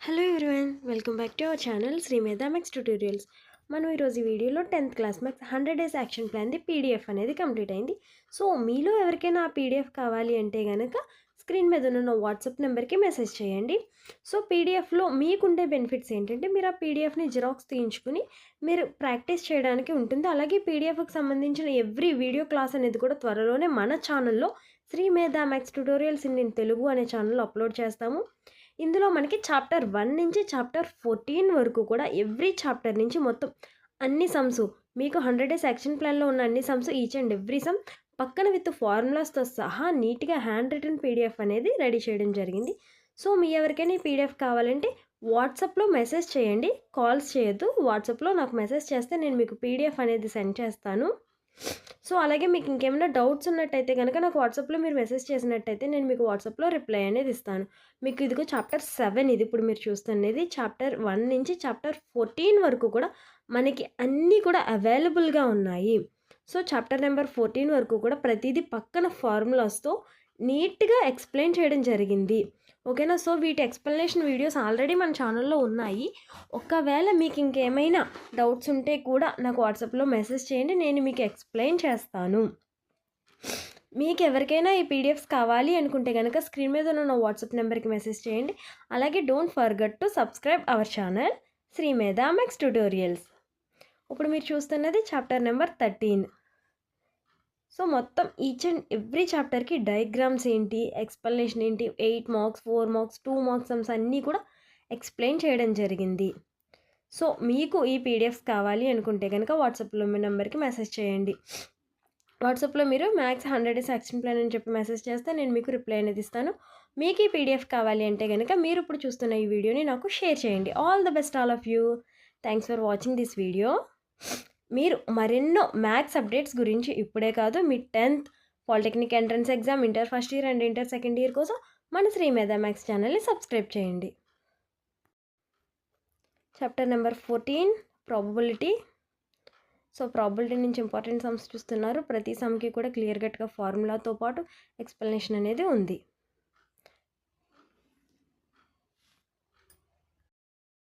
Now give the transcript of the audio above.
Hello everyone, welcome back to our channel Shri Medha maths tutorials. మనం ఈరోజు ఈ వీడియోలో 10th class maths 100 days action ప్లాన్ది పీడిఎఫ్ అనేది కంప్లీట్ అయింది. సో మీలో ఎవరికైనా ఆ పీడిఎఫ్ కావాలి అంటే కనుక స్క్రీన్ మీద ఉన్న వాట్సాప్ నెంబర్కి మెసేజ్ చేయండి. సో పీడిఎఫ్లో మీకుండే బెనిఫిట్స్ ఏంటంటే మీరు ఆ పీడిఎఫ్ని జిరాక్స్ తీయించుకుని మీరు ప్రాక్టీస్ చేయడానికి ఉంటుంది. అలాగే పీడిఎఫ్కి సంబంధించిన ఎవ్రీ వీడియో క్లాస్ అనేది కూడా త్వరలోనే మన ఛానల్లో Shri Medha maths tutorials in Telugu అనే ఛానల్లో అప్లోడ్ చేస్తాము. ఇందులో మనకి చాప్టర్ 1 నుంచి చాప్టర్ 14 వరకు కూడా ఎవ్రీ చాప్టర్ నుంచి మొత్తం అన్ని సమ్స్ మీకు 100 డేస్ యాక్షన్ ప్లాన్లో ఉన్న అన్ని sums each and every some పక్కన విత్ ఫార్ములాస్తో సహా నీట్గా హ్యాండ్ రిటన్ పీడిఎఫ్ అనేది రెడీ చేయడం జరిగింది. సో మీ ఎవరికైనా ఈ పీడిఎఫ్ కావాలంటే వాట్సాప్లో మెసేజ్ చేయండి, కాల్స్ చేయొద్దు. వాట్సాప్లో నాకు మెసేజ్ చేస్తే నేను మీకు పీడిఎఫ్ అనేది సెండ్ చేస్తాను. సో అలాగే మీకు ఇంకేమైనా డౌట్స్ ఉన్నట్టయితే కనుక నాకు వాట్సాప్లో మీరు మెసేజ్ చేసినట్టయితే నేను మీకు వాట్సాప్లో రిప్లై అనేది ఇస్తాను. మీకు ఇదిగో చాప్టర్ 7 ఇది ఇప్పుడు మీరు చూస్తున్నది. చాప్టర్ 1 నుంచి చాప్టర్ 14 వరకు కూడా మనకి అన్నీ కూడా అవైలబుల్గా ఉన్నాయి. సో చాప్టర్ నెంబర్ 14 వరకు కూడా ప్రతిదీ పక్కన ఫార్ములాస్తో నీట్గా ఎక్స్ప్లెయిన్ చేయడం జరిగింది. ఓకేనా. సో వీటి ఎక్స్ప్లెనేషన్ వీడియోస్ ఆల్రెడీ మన ఛానల్లో ఉన్నాయి. ఒకవేళ మీకు ఇంకేమైనా డౌట్స్ ఉంటే కూడా నాకు వాట్సాప్లో మెసేజ్ చేయండి, నేను మీకు ఎక్స్ప్లెయిన్ చేస్తాను. మీకు ఎవరికైనా ఈ పీడిఎఫ్స్ కావాలి అనుకుంటే కనుక స్క్రీన్ మీద ఉన్న వాట్సాప్ నెంబర్కి మెసేజ్ చేయండి. అలాగే don't forget to subscribe our channel Shri Medha maths tutorials. ఇప్పుడు మీరు చూస్తున్నది చాప్టర్ నెంబర్ 13. సో మొత్తం ఈచ్ అండ్ ఎవ్రీ చాప్టర్కి డయాగ్రామ్స్ ఏంటి, ఎక్స్ప్లెనేషన్ ఏంటి, 8 మార్క్స్ 4 మార్క్స్ 2 మార్క్స్ సమ్స్ అన్నీ కూడా ఎక్స్ప్లెయిన్ చేయడం జరిగింది. సో మీకు ఈ పీడిఎఫ్స్ కావాలి అనుకుంటే కనుక వాట్సాప్లో మీ నెంబర్కి మెసేజ్ చేయండి. వాట్సాప్లో మీరు మ్యాథ్స్ 100 డేస్ యాక్షన్ ప్లాన్ అని చెప్పి మెసేజ్ చేస్తే నేను మీకు రిప్లై అనేది ఇస్తాను. మీకు ఈ పీడిఎఫ్ కావాలి అంటే కనుక మీరు ఇప్పుడు చూస్తున్న ఈ వీడియోని నాకు షేర్ చేయండి. All the best all of you. Thanks for watching this video. మీరు మరెన్నో మ్యాథ్స్ అప్డేట్స్ గురించి ఇప్పుడే కాదు, మీ 10th polytechnic entrance exam, inter first year and inter second year కోసం మన శ్రీ మేధా మ్యాథ్స్ ఛానల్ని సబ్స్క్రైబ్ చేయండి. Chapter number 14 probability. So probability నుంచి ఇంపార్టెంట్ సమ్స్ చూస్తున్నారు. ప్రతి సమ్కి కూడా క్లియర్ కట్గా ఫార్ములాతో పాటు ఎక్స్ప్లెనేషన్ అనేది ఉంది.